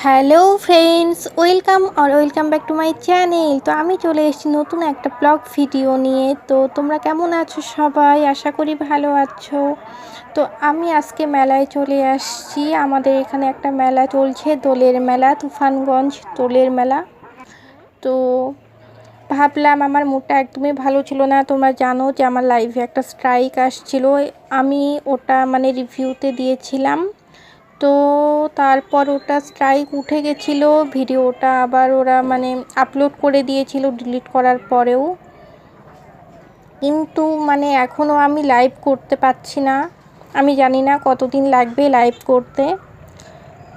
Hello friends, welcome back to my channel. তো আমি চলে এসেছি নতুন একটা ব্লগ ভিডিও নিয়ে। তো তোমরা কেমন আছো সবাই? আশা করি ভালো আছো। তো আমি আজকে মেলায় চলে আসছি। আমাদের এখানে একটা মেলা চলছে, দোলের মেলা, তুফানগঞ্জ দোলের মেলা। তো ভাবলাম, আমার মুডটা একদমই ভালো ছিল না। তোমরা জানো যে আমার লাইভে একটা স্ট্রাইক আসছিল, আমি ওটা রিভিউতে দিয়েছিলাম। তো তারপর ওটা স্ট্রাইক উঠে গেছিলো, ভিডিওটা আবার ওরা আপলোড করে দিয়েছিল ডিলিট করার পরেও। কিন্তু এখনও আমি লাইভ করতে পারছি না। আমি জানি না কতদিন লাগবে লাইভ করতে।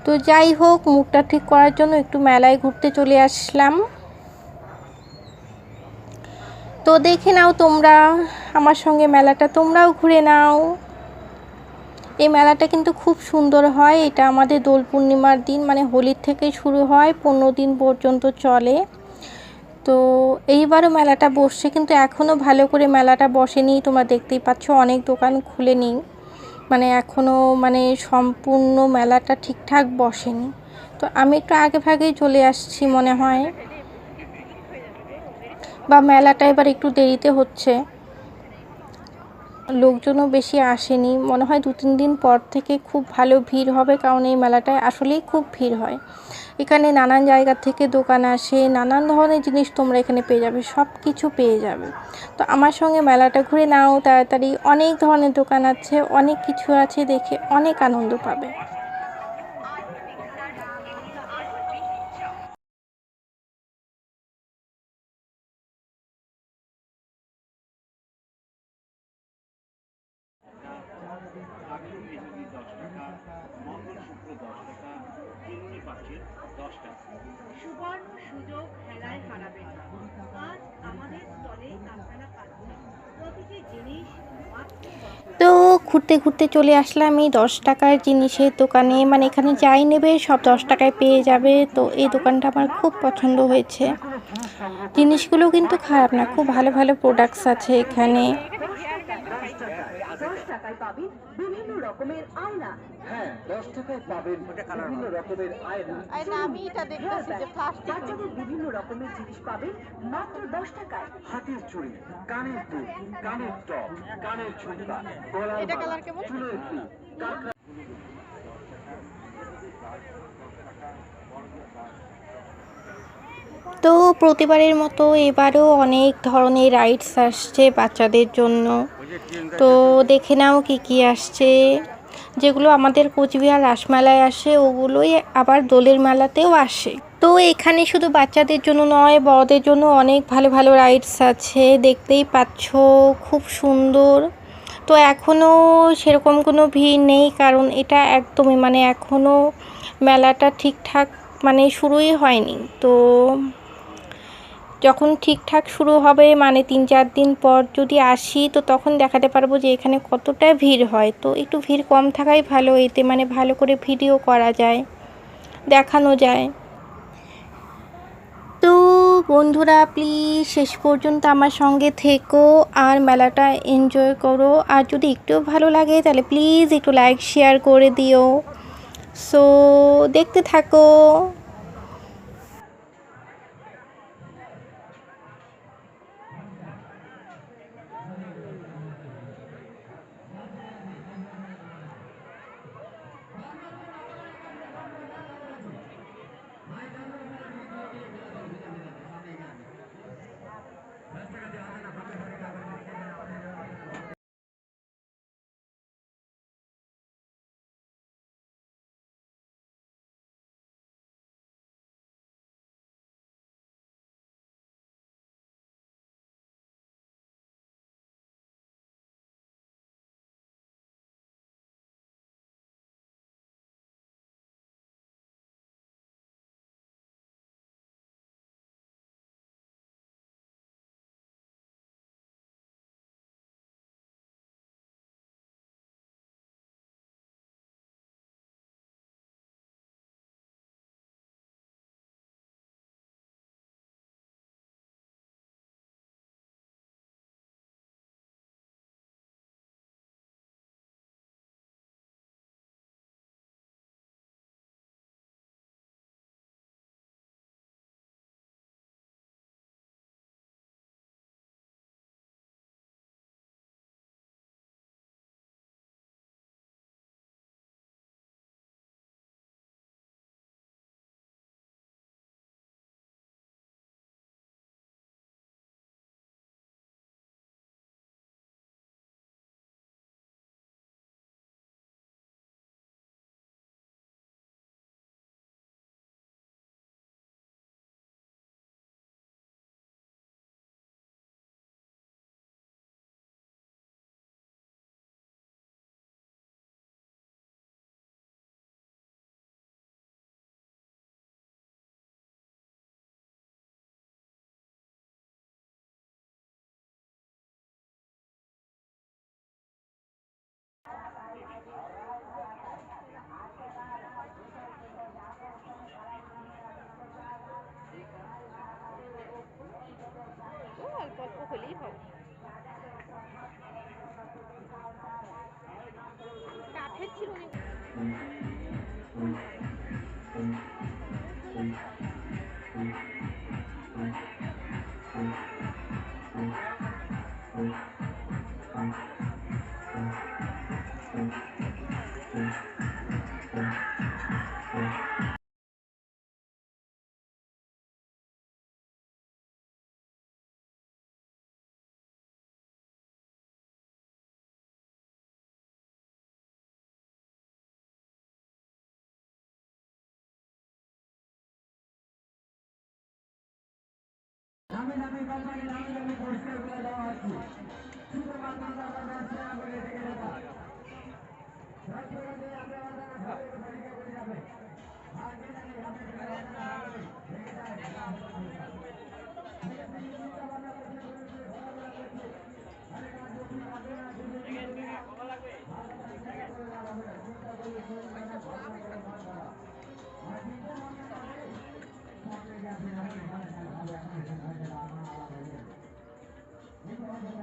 তো যাই হোক, মুডটা ঠিক করার জন্য একটু মেলায় ঘুরতে চলে আসলাম। তো দেখে নাও তোমরা আমার সঙ্গে মেলাটা, তোমরাও ঘুরে নাও। এই মেলাটা কিন্তু খুব সুন্দর হয়। এটা আমাদের দোল পূর্ণিমার দিন, হোলির থেকে শুরু হয়, 15 দিন পর্যন্ত চলে। তো এইবারও মেলাটা বসছে, কিন্তু এখনও ভালো করে মেলাটা বসেনি। তোমরা দেখতেই পাচ্ছ, অনেক দোকান খুলেনি, এখনও সম্পূর্ণ মেলাটা ঠিকঠাক বসেনি। তো আমি একটু আগে ভাগেই চলে আসছি মনে হয়, বা মেলাটা এবার একটু দেরিতে হচ্ছে। লোকজনও বেশি আসেনি মনে হয়। 2-3 দিন পর থেকে খুব ভালো ভিড় হবে, কারণ এই মেলাটায় আসলেই খুব ভিড় হয়। এখানে নানান জায়গা থেকে দোকান আসে, নানান ধরনের জিনিস তোমরা এখানে পেয়ে যাবে, সব কিছু পেয়ে যাবে। তো আমার সঙ্গে মেলাটা ঘুরে নাও তাড়াতাড়ি। অনেক ধরনের দোকান আছে, অনেক কিছু আছে, দেখে অনেক আনন্দ পাবে। সুবর্ণ সুযোগ হেলায় হারাবেন না। আজ আমাদের স্টলে আপনারা পাচ্ছেন প্রতিটি জিনিস মাত্র 10 তো টাকা। ঘুরতে ঘুরতে চলে আসলাম এই 10 টাকার জিনিসের দোকানে। এখানে যাই নেবে সব 10 টাকায় পেয়ে যাবে। তো এই দোকানটা আমার খুব পছন্দ হয়েছে। জিনিসগুলো কিন্তু খারাপ না, খুব ভালো ভালো প্রোডাক্টস আছে এখানে। 10 টাকায় পাবেন বিভিন্ন রকমের আয়না। হ্যাঁ, 10 টাকায় পাবেন বিভিন্ন রকমের আয়না। আমি এটা দেখতেছি যে বাচ্চাদের বিভিন্ন রকমের জিনিস পাবেন মাত্র 10 টাকায়। হাতের চুড়ি, কানের দুল, কানের টপ, কানের ঝুমকা, গলার মালা, চুলের ক্লিপ, তো প্রতিবারের মতো এবারও অনেক ধরনের রাইডস আসছে বাচ্চাদের জন্য। তো দেখে নাও কি কি আসছে। যেগুলো আমাদের কোচবিহার রাসমেলায় আসে, ওগুলোই আবার দোলের মেলাতেও আসে। তো এখানে শুধু বাচ্চাদের জন্য নয়, বড়দের জন্য অনেক ভালো ভালো রাইডস আছে, দেখতেই পাচ্ছ, খুব সুন্দর। তো এখনও সেরকম কোনো ভিড় নেই, কারণ এটা একদমই এখনও মেলাটা ঠিকঠাক শুরুই হয়নি। তো যখন ঠিকঠাক শুরু হবে 3-4 দিন পর যদি আসি, তো তখন দেখাতে পারবো যে এখানে কতটা ভিড় হয়। তো একটু ভিড় কম থাকাই ভালো, এতে ভালো করে ভিডিও করা যায়, দেখানো যায়। তো বন্ধুরা, প্লিজ শেষ পর্যন্ত আমার সঙ্গে থেকো আর মেলাটা এনজয় করো। আর যদি একটু ভালো লাগে তাহলে প্লিজ একটু লাইক শেয়ার করে দিও। সো দেখতে থাকো।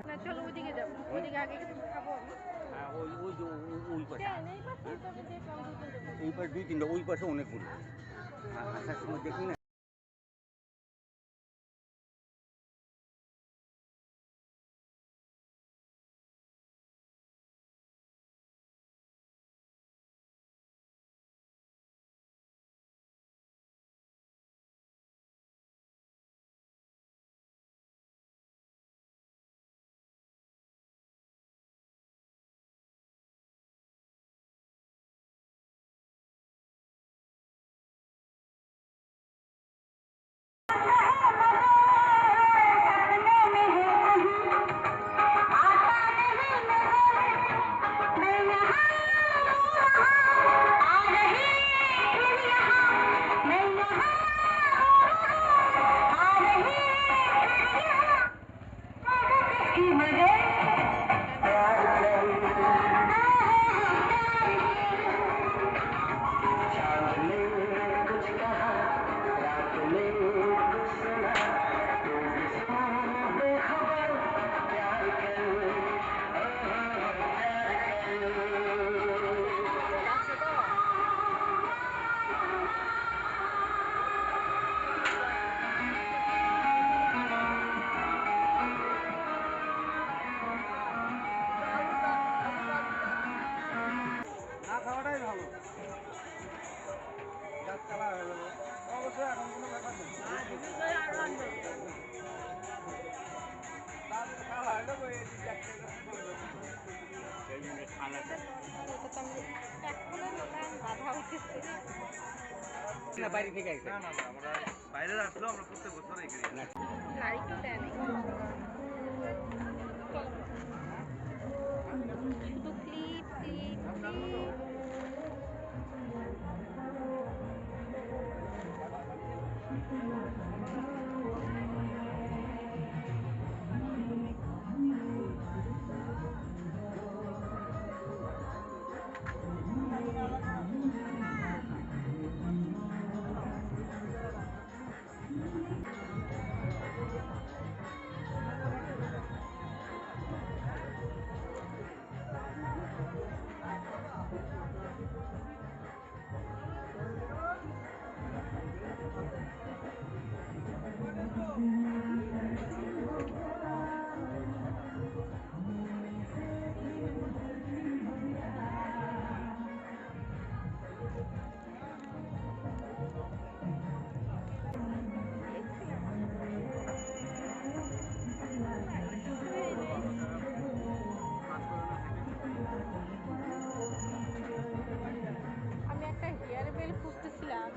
না চলো ওইদিকে যাবো, ওইদিকে আগে কিছু খাবো আমি। হ্যাঁ, ওই যে ওই পাশে। কেন এই পাশে তবে দেখলাম দুটো দোকান। এই পাশে 2-3টা, ওই পাশে অনেকগুলো। আসার সময় দেখি না। না খাওয়াটাই ভালো। গাছ চালা হয়ে যাবে। অবশ্যই এখন কোনো ব্যাপার নেই। তাহলে খাওয়া হয়ে যাবে, এই যে একটা করবে। সেই জন্য খানাটা। এটা তো আমি এখনো দোকান বাধা উঠেছে। না, বাইরে থেকে আইছে। না আমরা বাইরে আসলেও আমরা প্রত্যেক বছর এই করি। না, লাইটও দেয় নাই। শুধু ক্লিপ ক্লিপ ক্লিপ। আমি একটা হেয়ার বেল খুঁজতেছিলাম।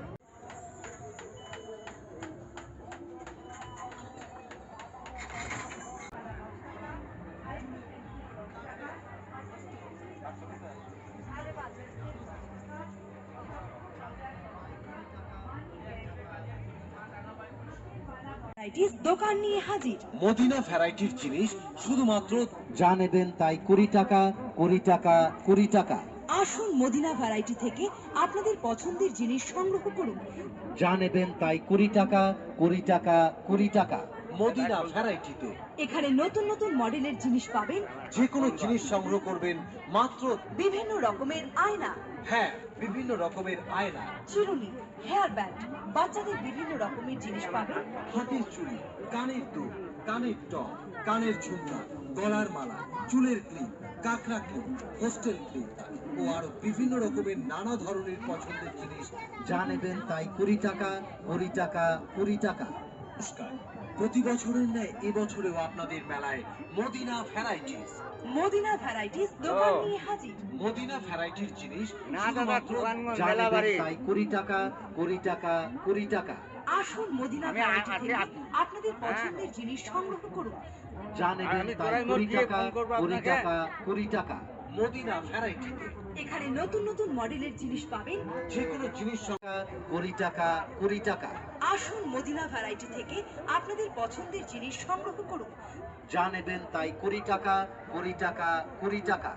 ভ্যারাইটিস দোকান নিয়ে হাজির। মদিনা ভ্যারাইটির জিনিস শুধুমাত্র যা নেবেন তাই 20 টাকা 20 টাকা 20 টাকা। আসুন মদিনা ভ্যারাইটি থেকে আপনাদের পছন্দের জিনিস সংগ্রহ করুন। যা নেবেন তাই 20 টাকা 20 টাকা 20 টাকা। মদিনা ভ্যারাইটিতে এখানে নতুন নতুন মডেলের জিনিস পাবেন। যে কোনো জিনিস সংগ্রহ করবেন মাত্র। বিভিন্ন রকমের আয়না, হ্যাঁ, বিভিন্ন রকমের আয়না, চিরুনি, হেয়ার ব্যান্ড, বাচ্চাদের বিভিন্ন রকমের জিনিস পাবেন। হাতের চুড়ি, কানের দুল, কানের টপ, কানের ঝুমকা, গলার মালা, চুলের ক্লিপ, কাকড়া ক্লিপ, হোস্টেল ক্লিপ ও আরো বিভিন্ন রকমের নানা ধরনের পছন্দের জিনিস যা নেবেন তাই 20 টাকা 20 টাকা 20 টাকা। নমস্কার, প্রতি বছরের ন্যায় এবছরেও আপনাদের মেলায় মদিনা ভ্যারাইটিস। মদিনা ভ্যারাইটিস দোকান নিয়ে হাজির। মদিনা ভ্যারাইটির জিনিস না দাদা, শুধুমাত্র দোকানগঞ্জ যা মেলা নেবেন বাড়ি। তাই 20 টাকা 20 টাকা 20 টাকা। আসুন মদিনা ভ্যারাইটি থেকে আপনাদের পছন্দের জিনিস সংগ্রহ করুন। যা নেবেন আমি তাই গোড়ায় 20 গিয়ে টাকা, ফোন করবো 20 আপনাকে। টাকা, 20 টাকা। মদিনা ভ্যারাইটিতে এখানে নতুন নতুন মডেলের জিনিস পাবেন। যে কোনো জিনিস 20 টাকা, 20 টাকা। আসুন মদিনা ভ্যারাইটি থেকে আপনাদের পছন্দের জিনিস সংগ্রহ করুন। যা নেবেন তাই 20 টাকা, 20 টাকা, 20 টাকা।